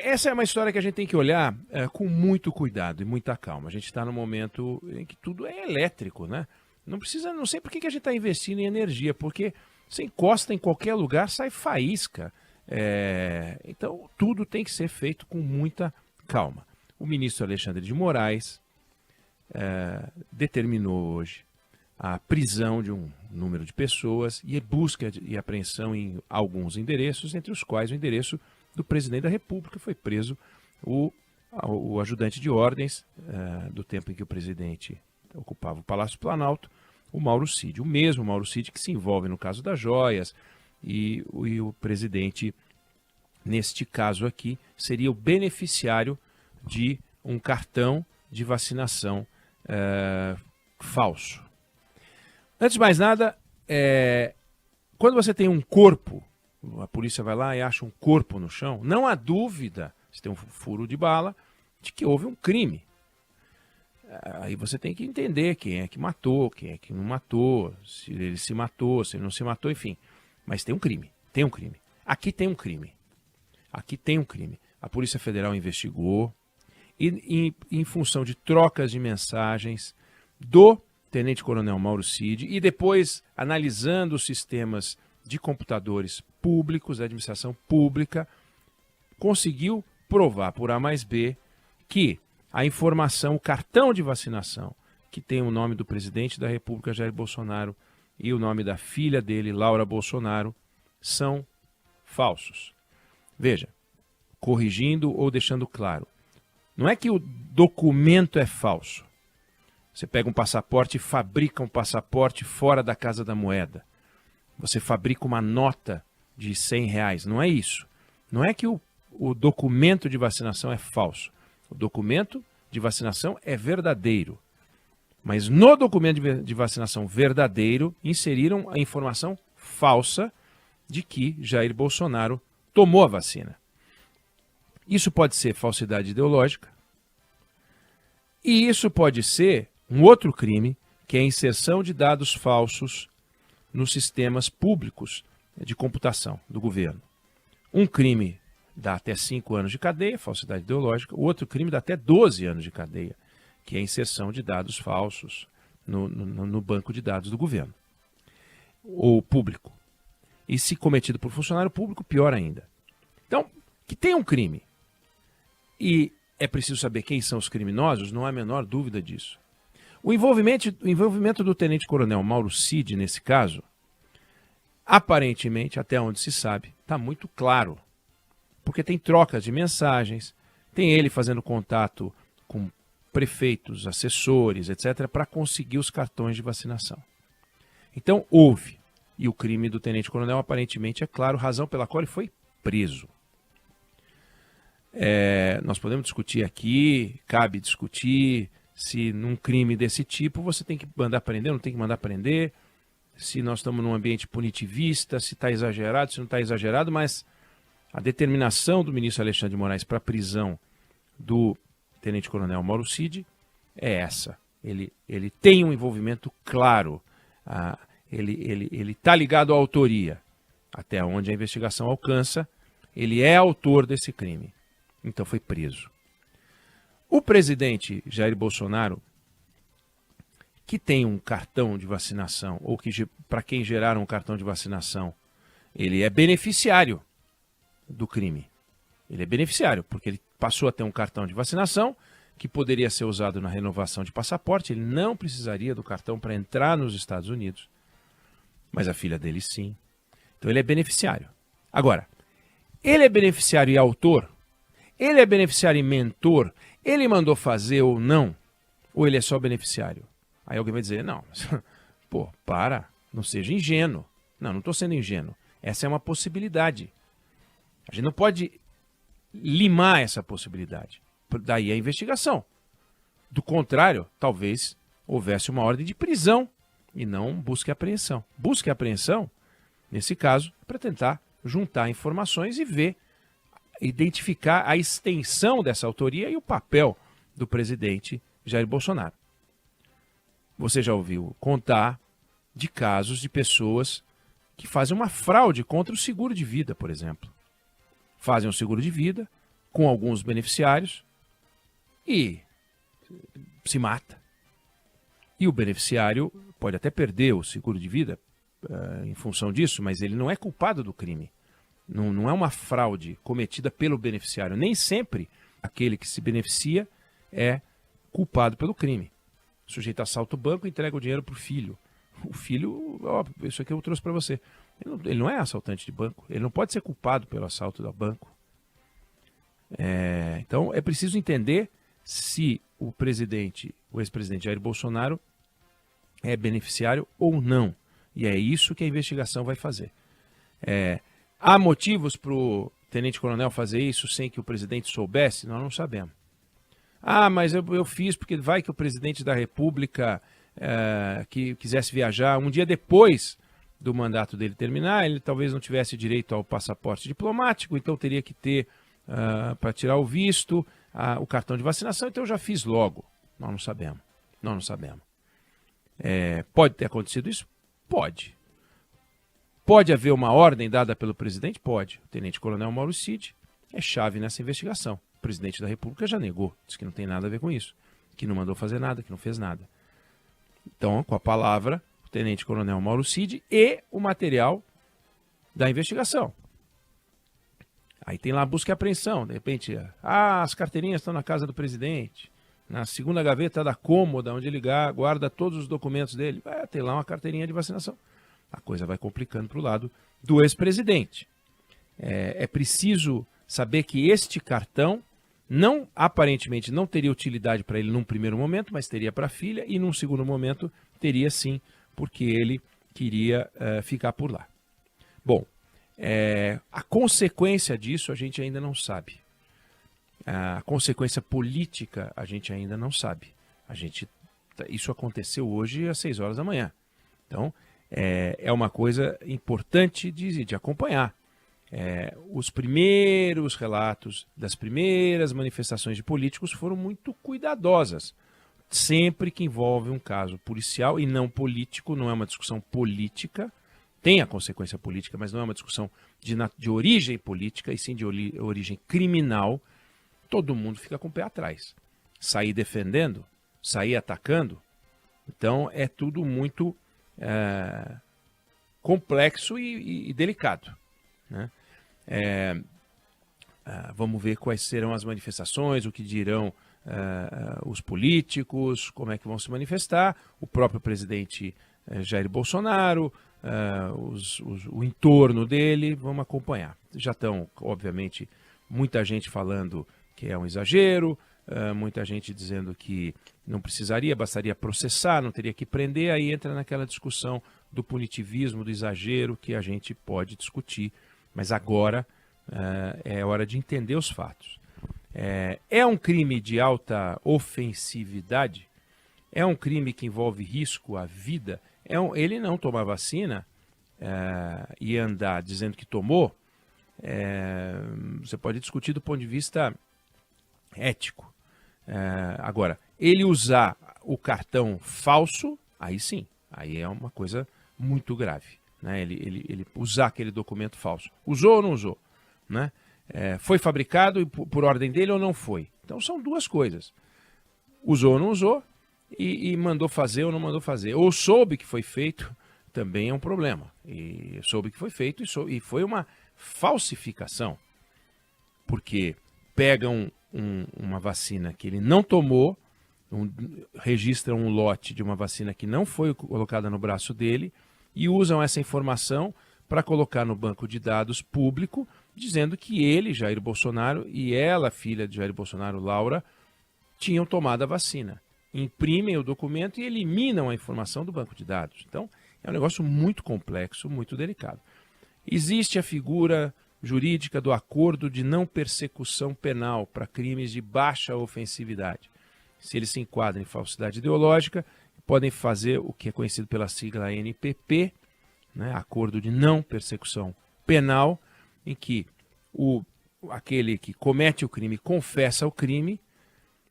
essa é uma história que a gente tem que olhar com muito cuidado e muita calma. A gente está num momento em que tudo é elétrico, né? Não sei por que a gente está investindo em energia, porque você encosta em qualquer lugar, sai faísca. Então, tudo tem que ser feito com muita calma. O ministro Alexandre de Moraes determinou hoje a prisão de um número de pessoas e busca e apreensão em alguns endereços, entre os quais o endereço do presidente da República. Foi preso o ajudante de ordens do tempo em que o presidente ocupava o Palácio Planalto, o Mauro Cid. O mesmo Mauro Cid que se envolve no caso das joias e o presidente, neste caso aqui, seria o beneficiário de um cartão de vacinação falso. Antes de mais nada, quando você tem um corpo, a polícia vai lá e acha um corpo no chão, não há dúvida, se tem um furo de bala, de que houve um crime. Aí você tem que entender quem é que matou, quem é que não matou, se ele se matou, se ele não se matou, enfim. Mas tem um crime, tem um crime. Aqui tem um crime. Aqui tem um crime. A Polícia Federal investigou e em função de trocas de mensagens do Tenente-Coronel Mauro Cid e depois analisando os sistemas de computadores públicos, da administração pública, conseguiu provar por A mais B que a informação, o cartão de vacinação, que tem o nome do presidente da República, Jair Bolsonaro, e o nome da filha dele, Laura Bolsonaro, são falsos. Veja, corrigindo ou deixando claro, não é que o documento é falso. Você pega um passaporte e fabrica um passaporte fora da Casa da Moeda. Você fabrica uma nota de R$100. Não é isso. Não é que o documento de vacinação é falso. O documento de vacinação é verdadeiro. Mas no documento de vacinação verdadeiro, inseriram a informação falsa de que Jair Bolsonaro tomou a vacina. Isso pode ser falsidade ideológica. E isso pode ser um outro crime, que é a inserção de dados falsos nos sistemas públicos de computação do governo. Um crime dá até 5 anos de cadeia, falsidade ideológica. O outro crime dá até 12 anos de cadeia, que é a inserção de dados falsos no banco de dados do governo ou público. E se cometido por funcionário público, pior ainda. Então, que tem um crime e é preciso saber quem são os criminosos, não há a menor dúvida disso. O envolvimento do tenente-coronel Mauro Cid, nesse caso, aparentemente, até onde se sabe, está muito claro. Porque tem trocas de mensagens, tem ele fazendo contato com prefeitos, assessores, etc., para conseguir os cartões de vacinação. Então, houve. E o crime do tenente-coronel, aparentemente, é claro, razão pela qual ele foi preso. Nós podemos discutir aqui, cabe discutir se num crime desse tipo você tem que mandar prender, não tem que mandar prender, se nós estamos num ambiente punitivista, se está exagerado, se não está exagerado, mas a determinação do ministro Alexandre de Moraes para a prisão do tenente-coronel Mauro Cid é essa. Ele tem um envolvimento claro, ele está ligado à autoria, até onde a investigação alcança, ele é autor desse crime. Então foi preso. O presidente Jair Bolsonaro, que tem um cartão de vacinação, ou que para quem geraram um cartão de vacinação, ele é beneficiário do crime. Ele é beneficiário, porque ele passou a ter um cartão de vacinação que poderia ser usado na renovação de passaporte, ele não precisaria do cartão para entrar nos Estados Unidos, mas a filha dele sim. Então ele é beneficiário. Agora, ele é beneficiário e autor? Ele é beneficiário e mentor? Ele mandou fazer ou não? Ou ele é só beneficiário? Aí alguém vai dizer, não, pô, não seja ingênuo. Não estou sendo ingênuo. Essa é uma possibilidade. A gente não pode limar essa possibilidade. Daí a investigação. Do contrário, talvez houvesse uma ordem de prisão e não busca e apreensão. Busca e apreensão, nesse caso, para tentar juntar informações e identificar a extensão dessa autoria e o papel do presidente Jair Bolsonaro. Você já ouviu contar de casos de pessoas que fazem uma fraude contra o seguro de vida, por exemplo. Fazem um seguro de vida, com alguns beneficiários e se mata. E o beneficiário pode até perder o seguro de vida em função disso, mas ele não é culpado do crime. Não é uma fraude cometida pelo beneficiário. Nem sempre aquele que se beneficia é culpado pelo crime. O sujeito assalta o banco e entrega o dinheiro para o filho. O filho, ó, isso aqui eu trouxe para você. Ele não é assaltante de banco. Ele não pode ser culpado pelo assalto do banco. Então é preciso entender se o ex-presidente Jair Bolsonaro é beneficiário ou não. E é isso que a investigação vai fazer. Há motivos para o tenente-coronel fazer isso sem que o presidente soubesse? Nós não sabemos. Ah, mas eu fiz porque vai que o presidente da República que quisesse viajar um dia depois do mandato dele terminar, ele talvez não tivesse direito ao passaporte diplomático, então teria que ter para tirar o visto, o cartão de vacinação, então eu já fiz logo. Nós não sabemos. Nós não sabemos. Pode ter acontecido isso? Pode. Pode haver uma ordem dada pelo presidente? Pode. O tenente-coronel Mauro Cid é chave nessa investigação. O presidente da República já negou, disse que não tem nada a ver com isso, que não mandou fazer nada, que não fez nada. Então, com a palavra, o tenente-coronel Mauro Cid e o material da investigação. Aí tem lá a busca e apreensão. De repente, as carteirinhas estão na casa do presidente. Na segunda gaveta da cômoda, onde ele guarda todos os documentos dele. Tem lá uma carteirinha de vacinação. A coisa vai complicando para o lado do ex-presidente. É preciso saber que este cartão aparentemente não teria utilidade para ele num primeiro momento, mas teria para a filha, e num segundo momento teria sim, porque ele queria ficar por lá. Bom, a consequência disso a gente ainda não sabe. A consequência política a gente ainda não sabe. Isso aconteceu hoje às 6 horas da manhã. Então, é uma coisa importante de acompanhar. Os primeiros relatos das primeiras manifestações de políticos foram muito cuidadosas. Sempre que envolve um caso policial e não político, não é uma discussão política, tem a consequência política, mas não é uma discussão de origem política, e sim de origem criminal, todo mundo fica com o pé atrás. Sair defendendo, sair atacando, então é tudo muito complexo e delicado, né? Vamos ver quais serão as manifestações, o que dirão os políticos, como é que vão se manifestar, o próprio presidente Jair Bolsonaro, o entorno dele, vamos acompanhar. Já estão, obviamente, muita gente falando que é um exagero, muita gente dizendo que não precisaria, bastaria processar, não teria que prender, aí entra naquela discussão do punitivismo, do exagero, que a gente pode discutir, mas agora é hora de entender os fatos. É um crime de alta ofensividade? É um crime que envolve risco à vida? Ele não tomar vacina e andar dizendo que tomou, você pode discutir do ponto de vista ético. Agora, ele usar o cartão falso, aí sim, aí é uma coisa muito grave, né? Ele usar aquele documento falso. Usou ou não usou? Né? Foi fabricado por ordem dele ou não foi? Então são duas coisas. Usou ou não usou e mandou fazer ou não mandou fazer. Ou soube que foi feito, também é um problema. E soube que foi feito e foi uma falsificação. Porque pegam uma vacina que ele não tomou, registram um lote de uma vacina que não foi colocada no braço dele e usam essa informação para colocar no banco de dados público, dizendo que ele, Jair Bolsonaro, e ela, filha de Jair Bolsonaro, Laura, tinham tomado a vacina. Imprimem o documento e eliminam a informação do banco de dados. Então, é um negócio muito complexo, muito delicado. Existe a figura jurídica do acordo de não persecução penal para crimes de baixa ofensividade. Se eles se enquadram em falsidade ideológica, podem fazer o que é conhecido pela sigla ANPP, né, acordo de não persecução penal, em que aquele que comete o crime confessa o crime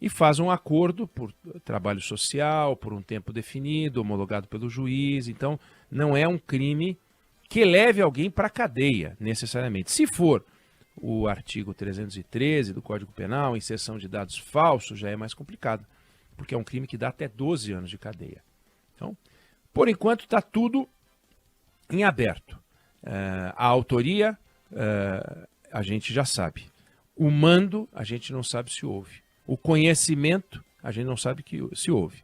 e faz um acordo por trabalho social, por um tempo definido, homologado pelo juiz. Então, não é um crime que leve alguém para a cadeia, necessariamente. Se for o artigo 313 do Código Penal, inserção de dados falsos, já é mais complicado, porque é um crime que dá até 12 anos de cadeia. Então, por enquanto, está tudo em aberto. A autoria, a gente já sabe. O mando, a gente não sabe se houve. O conhecimento, a gente não sabe se houve.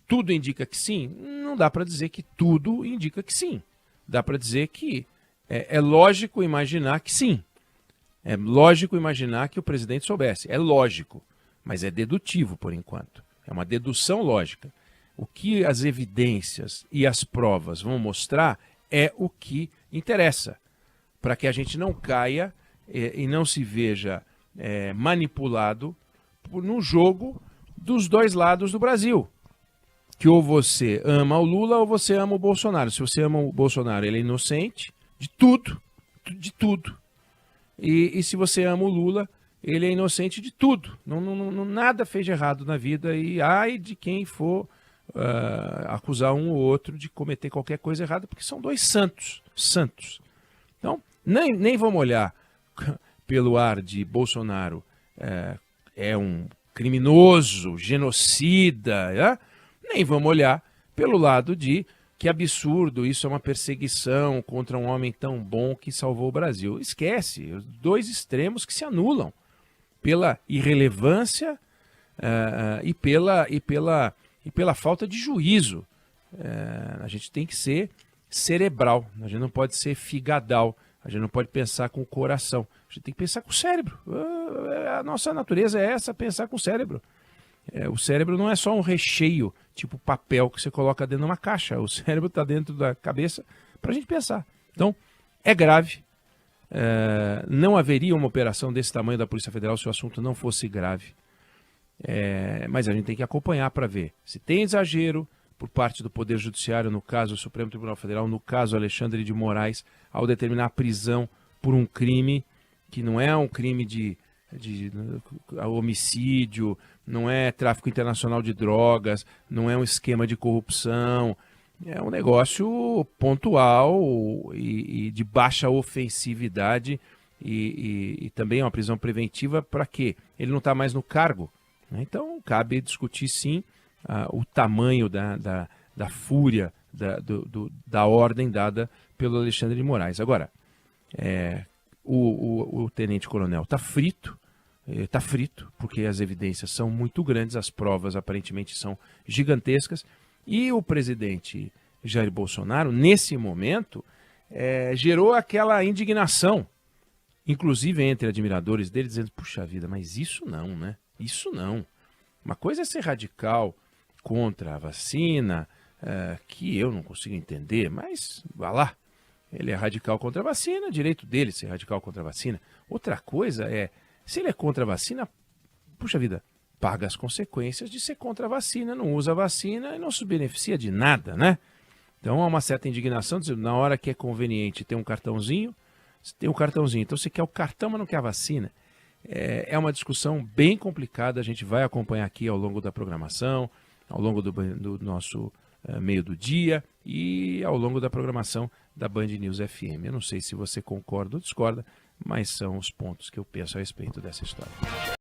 Tudo indica que sim? Não dá para dizer que tudo indica que sim. Dá para dizer que é lógico imaginar que sim. É lógico imaginar que o presidente soubesse. É lógico, mas é dedutivo por enquanto. É uma dedução lógica. O que as evidências e as provas vão mostrar é o que interessa, para que a gente não caia e não se veja manipulado no jogo dos dois lados do Brasil. Que ou você ama o Lula ou você ama o Bolsonaro. Se você ama o Bolsonaro, ele é inocente de tudo, de tudo. E se você ama o Lula, ele é inocente de tudo. Nada fez de errado na vida e ai de quem for acusar um ou outro de cometer qualquer coisa errada, porque são dois santos. Então, nem vamos olhar pelo ar de Bolsonaro é um criminoso, genocida, nem vamos olhar pelo lado de que absurdo, isso é uma perseguição contra um homem tão bom que salvou o Brasil. Esquece, os dois extremos que se anulam pela irrelevância e pela falta de juízo. A gente tem que ser cerebral, a gente não pode ser figadal, a gente não pode pensar com o coração, a gente tem que pensar com o cérebro. A nossa natureza é essa, pensar com o cérebro. O cérebro não é só um recheio, tipo papel que você coloca dentro de uma caixa. O cérebro está dentro da cabeça para a gente pensar. Então, é grave. Não haveria uma operação desse tamanho da Polícia Federal se o assunto não fosse grave. Mas a gente tem que acompanhar para ver se tem exagero por parte do Poder Judiciário, no caso o Supremo Tribunal Federal, no caso Alexandre de Moraes, ao determinar a prisão por um crime que não é um crime de homicídio, não é tráfico internacional de drogas, não é um esquema de corrupção, é um negócio pontual e de baixa ofensividade e também é uma prisão preventiva para quê? Ele não está mais no cargo. Então cabe discutir sim o tamanho da fúria da ordem dada pelo Alexandre de Moraes. Agora, o tenente-coronel está frito, porque as evidências são muito grandes, as provas aparentemente são gigantescas, e o presidente Jair Bolsonaro, nesse momento, gerou aquela indignação, inclusive entre admiradores dele, dizendo, puxa vida, mas isso não, né? Isso não. Uma coisa é ser radical contra a vacina, que eu não consigo entender, mas vá lá. Ele é radical contra a vacina, direito dele ser radical contra a vacina. Outra coisa é, se ele é contra a vacina, puxa vida, paga as consequências de ser contra a vacina, não usa a vacina e não se beneficia de nada, né? Então há uma certa indignação, dizendo, na hora que é conveniente ter um cartãozinho, você tem um cartãozinho, então você quer o cartão, mas não quer a vacina. É uma discussão bem complicada, a gente vai acompanhar aqui ao longo da programação, ao longo do nosso meio do dia e ao longo da programação da Band News FM. Eu não sei se você concorda ou discorda, mas são os pontos que eu penso a respeito dessa história.